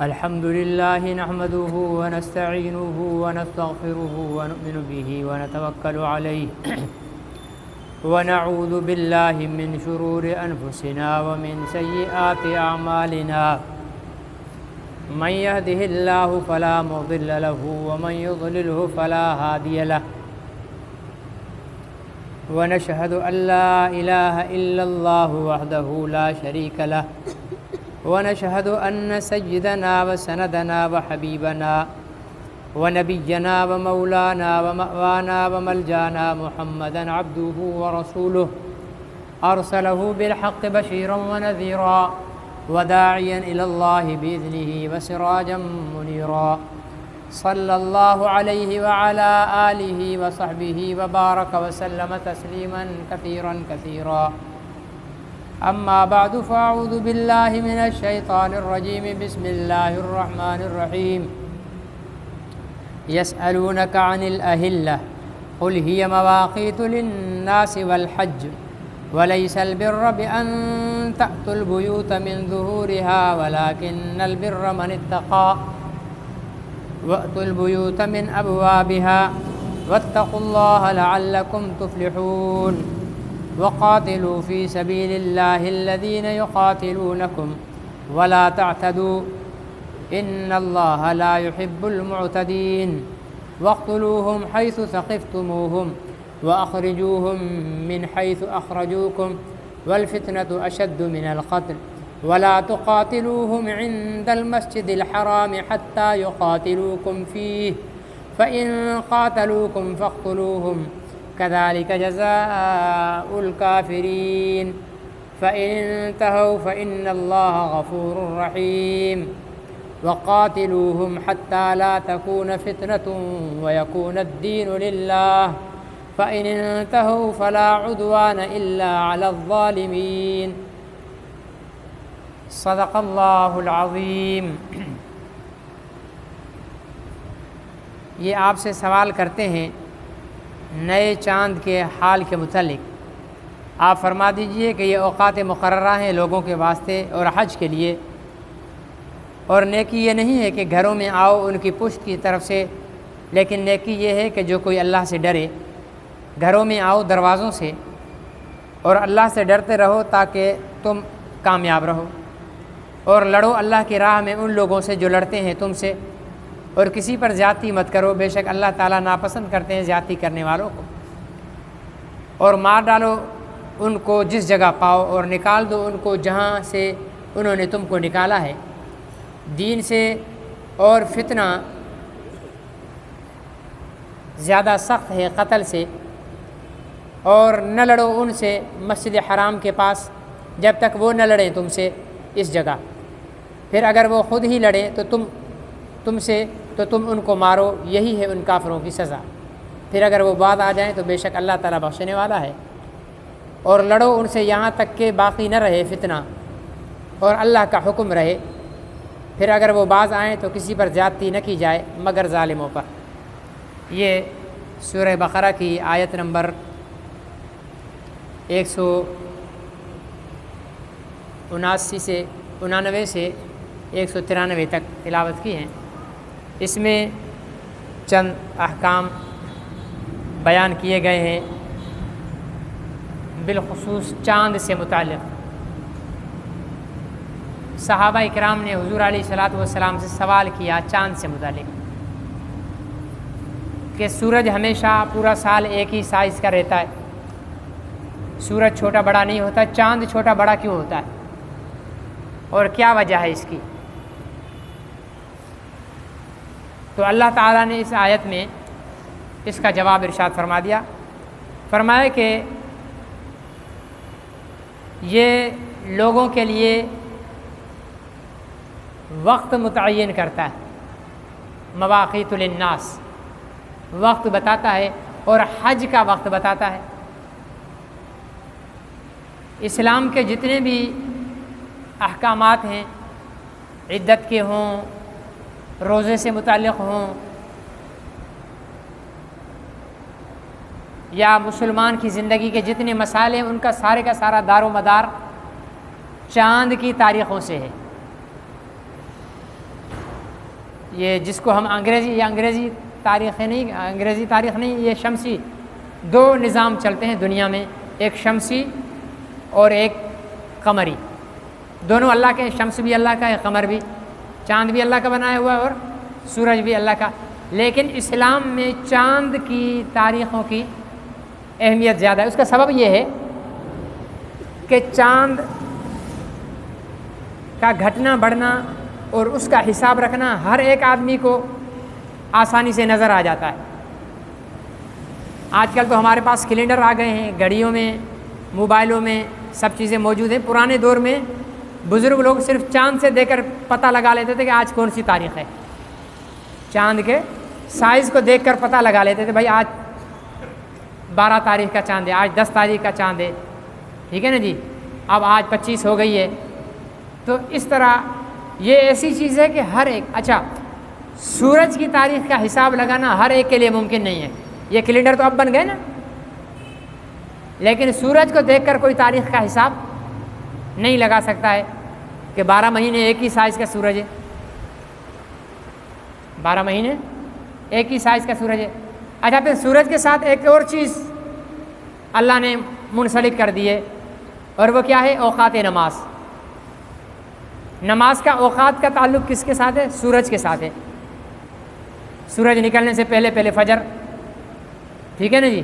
الحمد لله نحمده ونستعينه ونستغفره ونؤمن به ونتوكل عليه ونعوذ بالله من شرور أنفسنا ومن سيئات أعمالنا من يهده الله فلا مضل له ومن يضلله فلا هادي له ونشهد أن لا إله إلا الله وحده لا شريك له ونشهد أن سيدنا وسندنا وحبيبنا ونبينا ومولانا ومأوانا وملجانا محمدا عبده ورسوله أرسله بالحق بشيرا ونذيرا وداعيا إلى الله بإذنه وسراجا منيرا صلى الله عليه وعلى آله وصحبه وبارك وسلم تسليما كثيرا كثيرا أما بعد فأعوذ بالله من الشيطان الرجيم بسم الله الرحمن الرحيم يسألونك عن الأهلة قل هي مواقيت للناس والحج وليس البر بأن تأتوا البيوت من ظهورها ولكن البر من اتقى وأتوا البيوت من أبوابها واتقوا الله لعلكم تفلحون وقاتلوا في سبيل الله الذين يقاتلونكم ولا تعتدوا إن الله لا يحب المعتدين واقتلوهم حيث ثقفتموهم وأخرجوهم من حيث أخرجوكم والفتنة أشد من القتل ولا تقاتلوهم عند المسجد الحرام حتى يقاتلوكم فيه فإن قاتلوكم فاقتلوهم كذلك جزاء الكافرين فإن انتهوا فإن الله غفور رحيم وقاتلوهم حتى لا تكون فتنة ويكون الدين لله فإن انتهوا فلا عدوان إلا على الظالمين صدق اللہ العظیم۔ یہ آپ سے سوال کرتے ہیں نئے چاند کے حال کے متعلق۔ آپ فرما دیجئے کہ یہ اوقات مقررہ ہیں لوگوں کے واسطے اور حج کے لیے، اور نیکی یہ نہیں ہے کہ گھروں میں آؤ ان کی پشت کی طرف سے، لیکن نیکی یہ ہے کہ جو کوئی اللہ سے ڈرے گھروں میں آؤ دروازوں سے، اور اللہ سے ڈرتے رہو تاکہ تم کامیاب رہو، اور لڑو اللہ کی راہ میں ان لوگوں سے جو لڑتے ہیں تم سے، اور کسی پر زیادتی مت کرو، بے شک اللہ تعالیٰ ناپسند کرتے ہیں زیادتی کرنے والوں کو، اور مار ڈالو ان کو جس جگہ پاؤ، اور نکال دو ان کو جہاں سے انہوں نے تم کو نکالا ہے، دین سے، اور فتنہ زیادہ سخت ہے قتل سے، اور نہ لڑو ان سے مسجد حرام کے پاس جب تک وہ نہ لڑیں تم سے اس جگہ، پھر اگر وہ خود ہی لڑیں تو تم سے تو تم ان کو مارو، یہی ہے ان کافروں کی سزا، پھر اگر وہ بعد آ جائیں تو بے شک اللہ تعالیٰ بخشنے والا ہے، اور لڑو ان سے یہاں تک کہ باقی نہ رہے فتنہ اور اللہ کا حکم رہے، پھر اگر وہ باز آئیں تو کسی پر زیادتی نہ کی جائے مگر ظالموں پر۔ یہ سورہ بقرہ کی آیت نمبر 179 سے 99 سے 193 تک تلاوت کی ہیں۔ اس میں چند احکام بیان کیے گئے ہیں بالخصوص چاند سے متعلق۔ صحابہ اکرام نے حضور علیہ الصلاۃ والسلام سے سوال کیا چاند سے متعلق کہ سورج ہمیشہ پورا سال ایک ہی سائز کا رہتا ہے، سورج چھوٹا بڑا نہیں ہوتا، چاند چھوٹا بڑا کیوں ہوتا ہے اور کیا وجہ ہے اس کی؟ تو اللہ تعالیٰ نے اس آیت میں اس کا جواب ارشاد فرما دیا، فرمایا کہ یہ لوگوں کے لیے وقت متعین کرتا ہے، مواقیت للناس وقت بتاتا ہے، اور حج کا وقت بتاتا ہے۔ اسلام کے جتنے بھی احکامات ہیں، عدت کے ہوں، روزے سے متعلق ہوں، یا مسلمان کی زندگی کے جتنے مسائل ہیں، ان کا سارا دار و مدار چاند کی تاریخوں سے ہے۔ یہ جس کو ہم انگریزی تاریخ نہیں، یہ شمسی 2 نظام چلتے ہیں دنیا میں، ایک شمسی اور ایک قمری، دونوں اللہ کے، شمس بھی اللہ کا ہے، قمر بھی، چاند بھی اللہ کا بنایا ہوا ہے اور سورج بھی اللہ کا۔ لیکن اسلام میں چاند کی تاریخوں کی اہمیت زیادہ ہے۔ اس کا سبب یہ ہے کہ چاند کا گھٹنا بڑھنا اور اس کا حساب رکھنا ہر ایک آدمی کو آسانی سے نظر آ جاتا ہے۔ آج کل تو ہمارے پاس کیلنڈر آ گئے ہیں، گھڑیوں میں، موبائلوں میں سب چیزیں موجود ہیں۔ پرانے دور میں بزرگ لوگ صرف چاند سے دیکھ کر پتہ لگا لیتے تھے کہ آج کون سی تاریخ ہے، چاند کے سائز کو دیکھ کر پتہ لگا لیتے تھے، بھائی آج 12 تاریخ کا چاند ہے، آج 10 تاریخ کا چاند ہے، ٹھیک ہے نا جی، اب آج 25 ہو گئی ہے۔ تو اس طرح یہ ایسی چیز ہے کہ ہر ایک، اچھا سورج کی تاریخ کا حساب لگانا ہر ایک کے لیے ممکن نہیں ہے، یہ کیلنڈر تو اب بن گئے نا، لیکن سورج کو دیکھ کر کوئی تاریخ کا حساب نہیں لگا سکتا ہے کہ 12 مہینے ایک ہی سائز کا سورج ہے، 12 مہینے ایک ہی سائز کا سورج ہے۔ اچھا پھر سورج کے ساتھ ایک اور چیز اللہ نے منسلک کر دی ہے، اور وہ کیا ہے؟ اوقات نماز۔ نماز کا اوقات کا تعلق کس کے ساتھ ہے؟ سورج کے ساتھ ہے۔ سورج نکلنے سے پہلے فجر، ٹھیک ہے نا جی،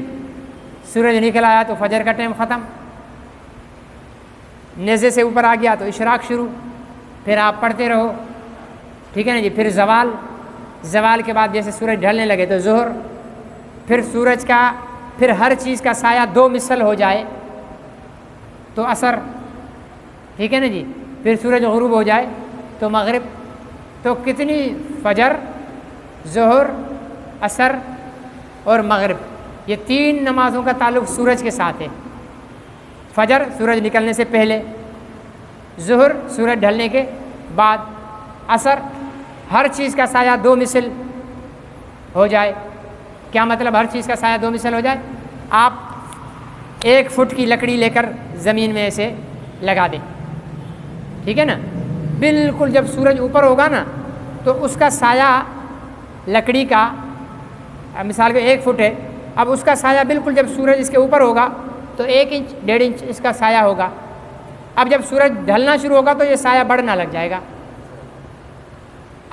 سورج نکل آیا تو فجر کا ٹائم ختم، نیزے سے اوپر آ گیا تو اشراق شروع، پھر آپ پڑھتے رہو، ٹھیک ہے نا جی، پھر زوال کے بعد جیسے سورج ڈھلنے لگے تو ظہر، پھر سورج کا، پھر ہر چیز کا سایہ 2 مثل ہو جائے تو عصر، ٹھیک ہے نا جی، پھر سورج غروب ہو جائے تو مغرب۔ تو کتنی؟ فجر، ظہر، عصر اور مغرب، یہ 3 نمازوں کا تعلق سورج کے ساتھ ہے۔ فجر سورج نکلنے سے پہلے، ظہر سورج ڈھلنے کے بعد، عصر ہر چیز کا سایہ 2 مثل ہو جائے۔ کیا مطلب ہر چیز کا سایہ 2 مثل ہو جائے؟ آپ 1 فٹ کی لکڑی لے کر زمین میں ایسے لگا دیں، ٹھیک ہے نا، بالکل جب سورج اوپر ہوگا نا تو اس کا سایہ لکڑی کا، مثال کے 1 فٹ ہے، اب اس کا سایہ بالکل جب سورج اس کے اوپر ہوگا تو 1 انچ 1.5 انچ اس کا سایہ ہوگا۔ اب جب سورج ڈھلنا شروع ہوگا تو یہ سایہ بڑھنا لگ جائے گا۔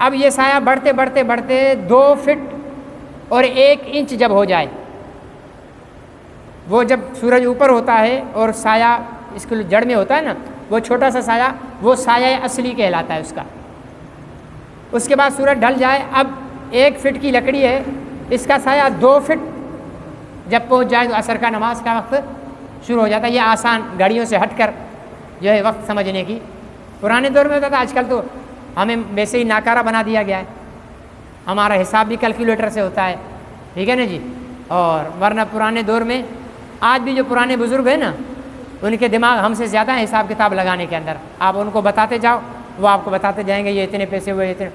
اب یہ سایہ بڑھتے 2 فٹ اور 1 انچ جب ہو جائے، وہ جب سورج اوپر ہوتا ہے اور سایہ اس کے جڑ میں ہوتا ہے نا، وہ چھوٹا سا سایہ، وہ سایہ اصلی کہلاتا ہے اس کا۔ اس کے بعد سورج ڈھل جائے، اب 1 فٹ کی لکڑی ہے، اس کا سایہ 2 فٹ جب پہنچ جائے تو عصر کا نماز کا وقت شروع ہو جاتا ہے۔ یہ آسان، گھڑیوں سے ہٹ کر جو ہے وقت سمجھنے کی، پرانے دور میں ہوتا تھا، آج کل تو ہمیں ویسے ہی ناکارہ بنا دیا گیا ہے، ہمارا حساب بھی کیلکولیٹر سے ہوتا ہے، ٹھیک ہے نا جی۔ اور ورنہ پرانے دور میں، آج بھی جو پرانے بزرگ ہیں نا، ان کے دماغ ہم سے زیادہ ہیں حساب کتاب لگانے کے اندر۔ آپ ان کو بتاتے جاؤ، وہ آپ کو بتاتے جائیں گے یہ اتنے پیسے ہوئے، اتنے۔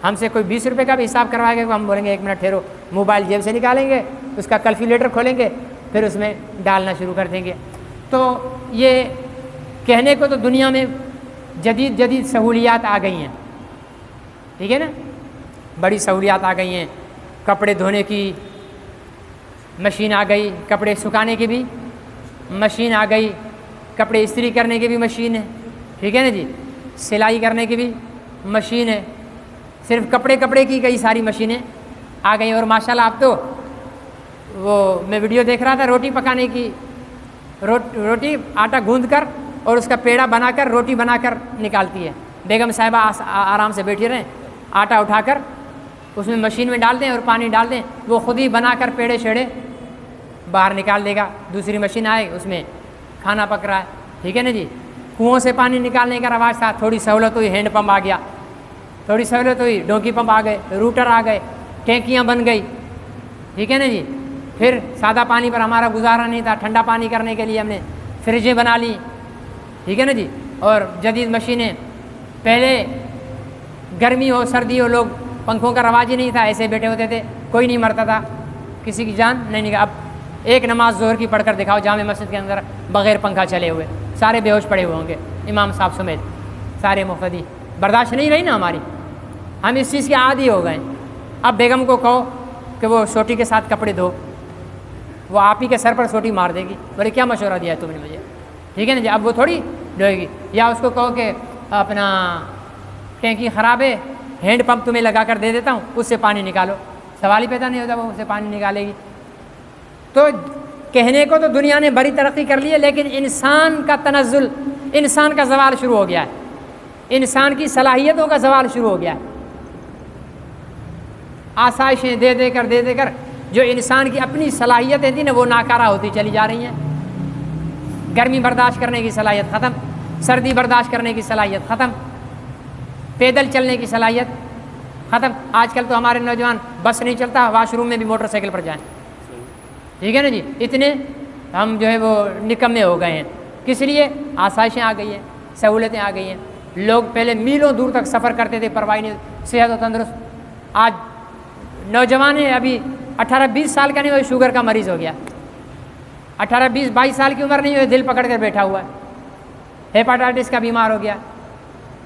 ہم سے کوئی 20 روپے کا بھی حساب کروائے گا، ہم بولیں گے 1 منٹ ٹھہرو، موبائل جیب سے نکالیں گے، اس کا کیلکولیٹر کھولیں گے، پھر اس میں ڈالنا شروع کر دیں گے۔ تو یہ کہنے کو تو دنیا میں جدید سہولیات آ گئی ہیں، ٹھیک ہے نا، بڑی سہولیات آ گئی ہیں، کپڑے دھونے کی مشین آ گئی، کپڑے سکھانے کی بھی مشین آ گئی، کپڑے استری کرنے کی بھی مشین ہے، ٹھیک ہے نا جی، سلائی کرنے کی بھی مشین ہے، صرف کپڑے کی کئی ساری مشینیں آ گئی۔ اور ماشاءاللہ اب تو وہ میں ویڈیو دیکھ رہا تھا روٹی پکانے کی، روٹی آٹا گوندھ کر اور اس کا پیڑا بنا کر روٹی بنا کر نکالتی ہے، بیگم صاحبہ آرام سے بیٹھی رہیں، آٹا اٹھا کر اس میں مشین میں ڈال دیں اور پانی ڈال دیں، وہ خود ہی بنا کر پیڑے شیڑے باہر نکال دے گا، دوسری مشین آئے اس میں کھانا پک رہا ہے، ٹھیک ہے نا جی۔ کنووں سے پانی نکالنے کا رواج تھا، تھوڑی سہولت ہوئی ہینڈ پمپ آ گیا، تھوڑی سہولت ہوئی ڈونکی پمپ آ گئے، روٹر آ گئے، ٹینکیاں بن گئی، ٹھیک ہے نا جی۔ پھر سادہ پانی پر ہمارا گزارا نہیں تھا، ٹھنڈا پانی کرنے کے لیے ہم نے فریجیں بنا لی، ٹھیک ہے نا جی۔ اور جدید مشینیں، پہلے گرمی ہو سردی ہو لوگ پنکھوں کا رواج ہی نہیں تھا، ایسے بیٹھے ہوتے تھے، کوئی نہیں مرتا تھا، کسی کی جان نہیں نکل۔ اب ایک نماز ظہر کی پڑھ کر دکھاؤ جامع مسجد کے اندر بغیر پنکھا چلے ہوئے، سارے بے ہوش پڑے ہوئے ہوں گے، امام صاحب سمیت سارے مقتدی، برداشت نہیں رہی نا ہماری، ہم اس چیز کے عادی ہو گئے ہیں۔ اب بیگم کو کہو کہ وہ سوٹی کے ساتھ کپڑے دھو، وہ آپ ہی کے سر پر سوٹی مار دے گی، بولے کیا مشورہ دیا ہے تم نے مجھے، ٹھیک ہے نا جی، اب وہ تھوڑی دھوئے گی۔ یا اس کو کہو کہ اپنا ٹینکی خراب ہے، ہینڈ پمپ تمہیں لگا کر دے دیتا ہوں، اس سے پانی نکالو، سوال ہی پیدا نہیں ہوتا، وہ اس سے پانی نکالے گی۔ تو کہنے کو تو دنیا نے بڑی ترقی کر لی ہے، لیکن انسان کا تنزل، انسان کا زوال شروع ہو گیا ہے، انسان کی صلاحیتوں کا زوال شروع ہو گیا ہے۔ آسائشیں دے دے کر جو انسان کی اپنی صلاحیتیں تھیں نا وہ ناکارہ ہوتی چلی جا رہی ہیں۔ گرمی برداشت کرنے کی صلاحیت ختم، سردی برداشت کرنے کی صلاحیت ختم، پیدل چلنے کی صلاحیت ختم۔ آج کل تو ہمارے نوجوان بس نہیں چلتا، واش روم میں بھی موٹر سائیکل پر جائیں، ٹھیک ہے نا جی، اتنے ہم جو ہے وہ نکمے ہو گئے ہیں۔ کس لیے؟ آسائشیں آ گئی ہیں، سہولتیں آ گئی ہیں۔ لوگ پہلے میلوں دور تک سفر کرتے تھے، پرواہ نہیں، صحت و تندرست۔ آج نوجوان ہے، ابھی 18-20 سال کا نہیں ہوئے شوگر کا مریض ہو گیا، 18-20-22 سال کی عمر نہیں ہوئے دل پکڑ کر بیٹھا ہوا ہے، ہیپاٹائٹس کا بیمار ہو گیا،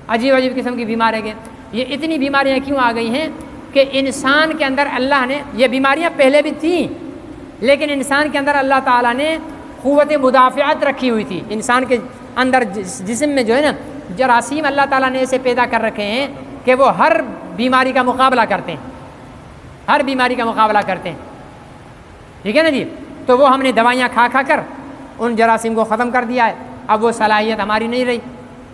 عجیب عجیب قسم کی بیماری ہیں۔ یہ اتنی بیماریاں کیوں آ گئی ہیں کہ انسان کے اندر اللہ نے، یہ بیماریاں پہلے بھی تھیں لیکن انسان کے اندر اللہ تعالیٰ نے قوت مدافعت رکھی ہوئی تھی۔ انسان کے اندر جسم میں جو ہے نا جراثیم اللہ تعالیٰ نے ایسے پیدا کر رکھے ہیں کہ وہ ہر بیماری کا مقابلہ کرتے ہیں، ہر بیماری کا مقابلہ کرتے ہیں، ٹھیک ہے نا جی۔ تو وہ ہم نے دوائیاں کھا کر ان جراثیم کو ختم کر دیا ہے، اب وہ صلاحیت ہماری نہیں رہی،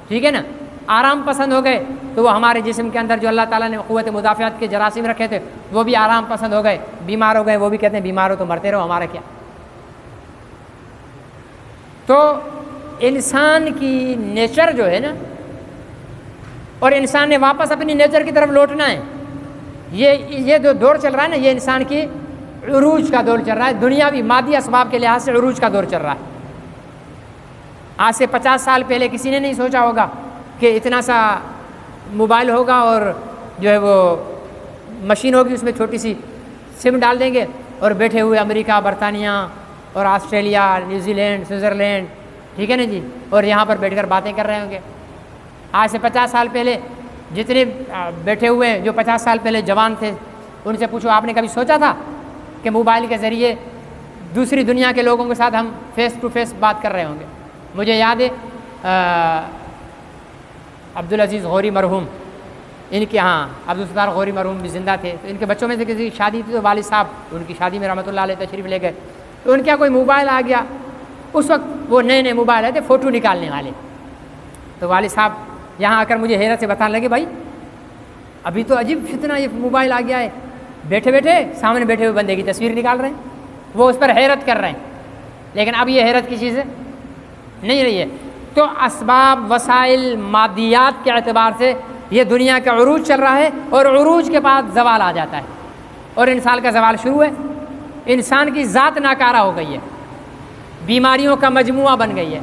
ٹھیک ہے نا۔ آرام پسند ہو گئے تو وہ ہمارے جسم کے اندر جو اللہ تعالیٰ نے قوت مدافعت کے جراثیم رکھے تھے وہ بھی آرام پسند ہو گئے، بیمار ہو گئے، وہ بھی کہتے ہیں بیمار ہو تو مرتے رہو، ہمارا کیا۔ تو انسان کی نیچر جو ہے نا، اور انسان نے واپس اپنی نیچر کی طرف لوٹنا ہے۔ یہ جو دور چل رہا ہے نا، یہ انسان کی عروج کا دور چل رہا ہے، دنیاوی مادی اسباب کے لحاظ سے عروج کا دور چل رہا ہے۔ آج سے 50 سال پہلے کسی نے نہیں سوچا ہوگا کہ اتنا سا موبائل ہوگا اور جو ہے وہ مشین ہوگی، اس میں چھوٹی سی سم ڈال دیں گے اور بیٹھے ہوئے امریکہ، برطانیہ اور آسٹریلیا، نیوزی لینڈ، سوئٹزرلینڈ، ٹھیک ہے نا جی، اور یہاں پر بیٹھ کر باتیں کر رہے ہوں گے۔ آج سے 50 سال پہلے جتنے بیٹھے ہوئے جو 50 سال پہلے جوان تھے ان سے پوچھو آپ نے کبھی سوچا تھا کہ موبائل کے ذریعے دوسری دنیا کے لوگوں کے ساتھ ہم فیس ٹو فیس بات کر رہے ہوں گے؟ مجھے یاد ہے عبدالعزیز غوری مرحوم، ان کے ہاں عبدالستار غوری مرحوم بھی زندہ تھے، تو ان کے بچوں میں سے کسی کی شادی تھی تو والد صاحب ان کی شادی میں رحمۃ اللہ علیہ تشریف لے گئے، تو ان کے کوئی موبائل آ گیا، اس وقت وہ نئے موبائل آئے تھے فوٹو نکالنے والے، تو والد صاحب یہاں آ کر مجھے حیرت سے بتانے لگے بھائی ابھی تو عجیب فتنہ یہ موبائل آ گیا ہے، بیٹھے بیٹھے سامنے بیٹھے ہوئے بندے کی تصویر نکال رہے ہیں، وہ اس پر حیرت کر رہے ہیں، لیکن اب یہ حیرت کی چیز نہیں رہی ہے۔ تو اسباب، وسائل، مادیات کے اعتبار سے یہ دنیا کا عروج چل رہا ہے، اور عروج کے بعد زوال آ جاتا ہے، اور انسان کا زوال شروع ہے۔ انسان کی ذات ناکارہ ہو گئی ہے، بیماریوں کا مجموعہ بن گئی ہے،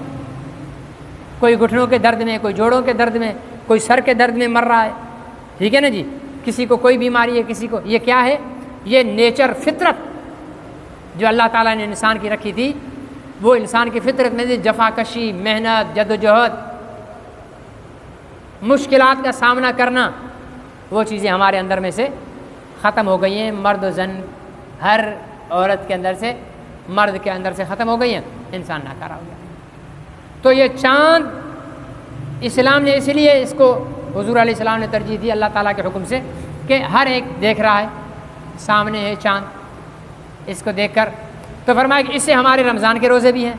کوئی گھٹنوں کے درد میں، کوئی جوڑوں کے درد میں، کوئی سر کے درد میں مر رہا ہے، ٹھیک ہے نا جی، کسی کو کوئی بیماری ہے، کسی کو، یہ کیا ہے؟ یہ نیچر، فطرت جو اللہ تعالیٰ نے انسان کی رکھی تھی، وہ انسان کی فطرت میں سے جفاکشی، محنت، جد و جہد، مشکلات کا سامنا کرنا، وہ چیزیں ہمارے اندر میں سے ختم ہو گئی ہیں۔ مرد و زن، ہر عورت کے اندر سے، مرد کے اندر سے ختم ہو گئی ہیں، انسان ناکارہ ہو گیا۔ تو یہ چاند، اسلام نے اس لیے اس کو، حضور علیہ السلام نے ترجیح دی اللہ تعالیٰ کے حکم سے کہ ہر ایک دیکھ رہا ہے، سامنے ہے چاند، اس کو دیکھ کر تو فرمایا کہ اس سے ہمارے رمضان کے روزے بھی ہیں،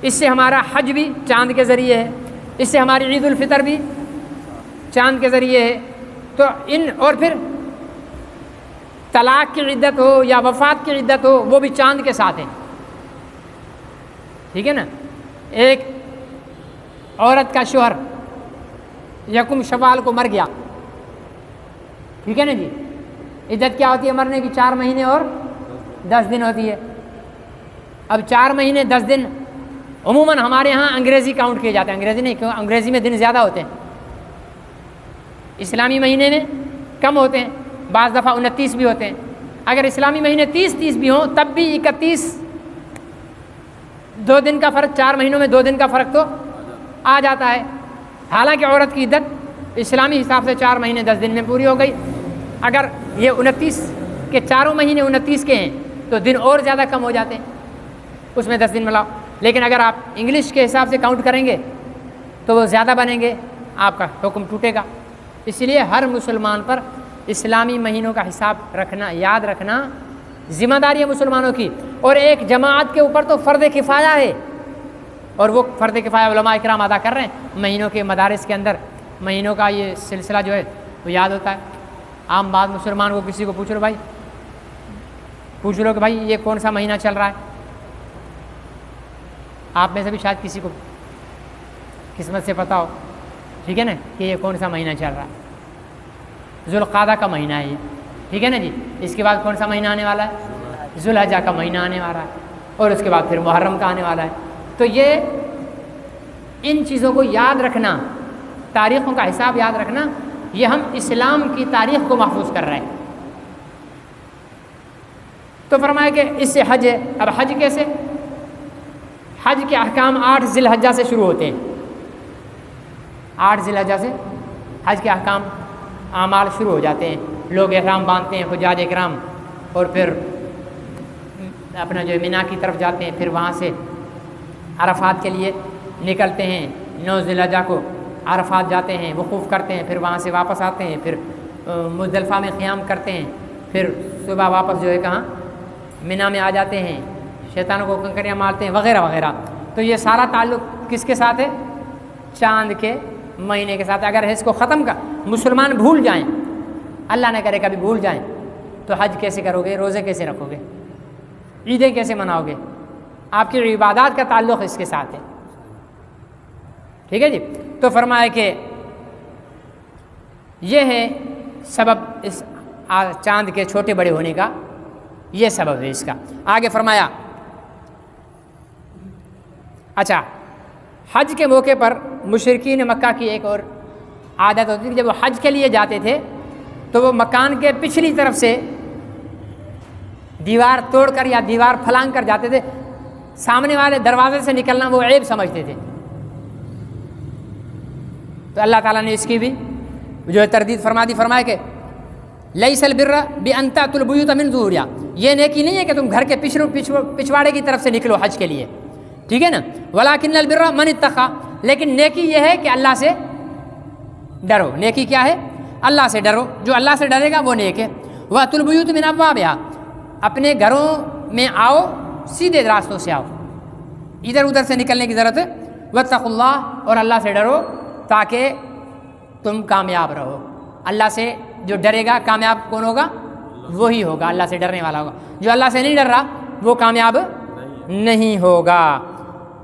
اس سے ہمارا حج بھی چاند کے ذریعے ہے، اس سے ہماری عید الفطر بھی چاند کے ذریعے ہے۔ تو ان، اور پھر طلاق کی عدت ہو یا وفات کی عدت ہو وہ بھی چاند کے ساتھ ہے، ٹھیک ہے نا۔ ایک عورت کا شوہر یکم شوال کو مر گیا، ٹھیک ہے نا جی، عدت کیا ہوتی ہے مرنے کی؟ 4 مہینے اور 10 دن ہوتی ہے۔ اب 4 مہینے 10 دن عموماً ہمارے ہاں انگریزی کاؤنٹ کیے جاتے ہیں، انگریزی نہیں، کیوں؟ انگریزی میں دن زیادہ ہوتے ہیں، اسلامی مہینے میں کم ہوتے ہیں، بعض دفعہ 29 بھی ہوتے ہیں۔ اگر اسلامی مہینے 30 بھی ہوں تب بھی 31، 2 دن کا فرق، 4 مہینوں میں 2 دن کا فرق تو آ جاتا ہے۔ حالانکہ عورت کی عدت اسلامی حساب سے 4 مہینے 10 دن میں پوری ہو گئی. اگر یہ 29 کے چاروں مہینے 29 کے ہیں تو دن اور زیادہ کم ہو جاتے ہیں, اس میں 10 دن ملاؤ. لیکن اگر آپ انگلش کے حساب سے کاؤنٹ کریں گے تو وہ زیادہ بنیں گے, آپ کا حکم ٹوٹے گا. اس لیے ہر مسلمان پر اسلامی مہینوں کا حساب رکھنا, یاد رکھنا ذمہ داری ہے مسلمانوں کی. اور ایک جماعت کے اوپر تو فرض کفایہ ہے, اور وہ فرض کفایہ علماء اکرام ادا کر رہے ہیں. مہینوں کے مدارس کے اندر مہینوں کا یہ سلسلہ جو ہے وہ یاد ہوتا ہے. عام بات مسلمان کو کسی کو پوچھ لو کہ بھائی یہ کون سا مہینہ چل رہا ہے, آپ میں سے بھی شاید کسی کو قسمت سے پتہ ہو, ٹھیک ہے نا, کہ یہ کون سا مہینہ چل رہا ہے. ذوالقعدہ کا مہینہ ہے یہ, ٹھیک ہے نا جی. اس کے بعد کون سا مہینہ آنے والا ہے؟ ذوالحجہ کا مہینہ آنے والا ہے, اور اس کے بعد پھر محرم کا آنے والا ہے. تو یہ ان چیزوں کو یاد رکھنا, تاریخوں کا حساب یاد رکھنا, یہ ہم اسلام کی تاریخ کو محفوظ کر رہے ہیں. تو فرمایا کہ اس سے حج ہے. اب حج کیسے؟ حج کے احکام 8 ذی الحجہ سے شروع ہوتے ہیں. 8 ذی الحجہ سے حج کے احکام اعمال شروع ہو جاتے ہیں. لوگ احرام باندھتے ہیں, حجاج اکرام, اور پھر اپنا جو مینا کی طرف جاتے ہیں, پھر وہاں سے عرفات کے لیے نکلتے ہیں. 9 ذی الحجہ کو عرفات جاتے ہیں, وقوف کرتے ہیں, پھر وہاں سے واپس آتے ہیں, پھر مزدلفہ میں قیام کرتے ہیں, پھر صبح واپس جو ہے کہاں مینا میں آ جاتے ہیں, شیطانوں کو کنکریاں مارتے ہیں وغیرہ وغیرہ. تو یہ سارا تعلق کس کے ساتھ ہے؟ چاند کے مہینے کے ساتھ. اگر اس کو ختم کر مسلمان بھول جائیں, اللہ نہ کرے کبھی بھول جائیں, تو حج کیسے کرو گے؟ روزے کیسے رکھو گے؟ عیدیں کیسے مناؤ گے؟ آپ کی عبادات کا تعلق اس کے ساتھ ہے, ٹھیک ہے جی. تو فرمایا کہ یہ ہے سبب اس چاند کے چھوٹے بڑے ہونے کا, یہ سبب ہے اس کا. آگے فرمایا اچھا, حج کے موقع پر مشرکین مکہ کی ایک اور عادت ہوتی تھی. جب وہ حج کے لیے جاتے تھے تو وہ مکان کے پچھلی طرف سے دیوار توڑ کر یا دیوار پھلانگ کر جاتے تھے. سامنے والے دروازے سے نکلنا وہ عیب سمجھتے تھے. تو اللہ تعالیٰ نے اس کی بھی جو ہے تردید فرما دی. فرمایا کہ لیس البر بان تأتوا البیوت من ظہورہا, یہ نیکی نہیں ہے کہ تم گھر کے پچھواڑے کی طرف سے نکلو حج کے لیے, ٹھیک ہے نا. ولکن البر من اتقی, لیکن نیکی یہ ہے کہ اللہ سے ڈرو. نیکی کیا ہے؟ اللہ سے ڈرو. جو اللہ سے ڈرے گا وہ نیک ہے. وأتوا البیوت من ابوابہا, اپنے گھروں میں آؤ, سیدھے راستوں سے آؤ, ادھر ادھر سے نکلنے کی ضرورت ہے. واتقوا اللہ, اور اللہ سے ڈرو تاکہ تم کامیاب رہو. اللہ سے جو ڈرے گا کامیاب کون ہوگا؟ وہی ہوگا, اللہ سے ڈرنے والا ہوگا. جو اللہ سے نہیں ڈر رہا وہ کامیاب نہیں ہوگا.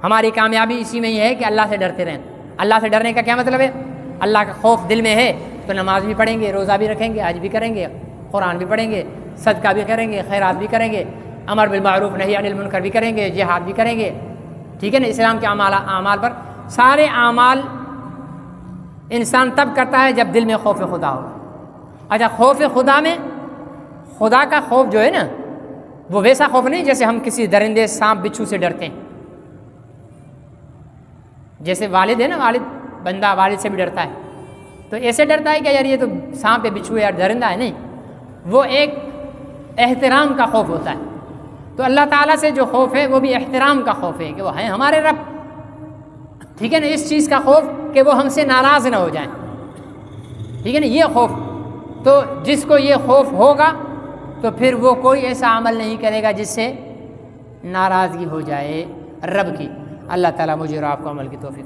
ہماری کامیابی اسی میں ہی ہے کہ اللہ سے ڈرتے رہیں. اللہ سے ڈرنے کا کیا مطلب ہے؟ اللہ کا خوف دل میں ہے تو نماز بھی پڑھیں گے, روزہ بھی رکھیں گے, حج بھی کریں گے, قرآن بھی پڑھیں گے, صدقہ بھی کریں گے, خیرات بھی کریں گے, امر بالمعروف نہی عن المنکر بھی کریں گے, جہاد بھی کریں گے, ٹھیک ہے نا. اسلام کے اعمال پر سارے اعمال انسان تب کرتا ہے جب دل میں خوف خدا ہو. اچھا, خوف خدا میں خدا کا خوف جو ہے نا وہ ویسا خوف نہیں جیسے ہم کسی درندے سانپ بچھو سے ڈرتے ہیں. جیسے والد ہے نا, بندہ والد سے بھی ڈرتا ہے, تو ایسے ڈرتا ہے کہ یار یہ تو سانپ ہے, بچھو ہے, یا درندہ ہے. نہیں, وہ ایک احترام کا خوف ہوتا ہے. تو اللہ تعالیٰ سے جو خوف ہے وہ بھی احترام کا خوف ہے کہ وہ ہیں ہمارے رب, ٹھیک ہے نا. اس چیز کا خوف کہ وہ ہم سے ناراض نہ ہو جائیں, ٹھیک ہے نا, یہ خوف. تو جس کو یہ خوف ہوگا تو پھر وہ کوئی ایسا عمل نہیں کرے گا جس سے ناراضگی ہو جائے رب کی. اللہ تعالیٰ مجھے اور آپ کو عمل کی توفیق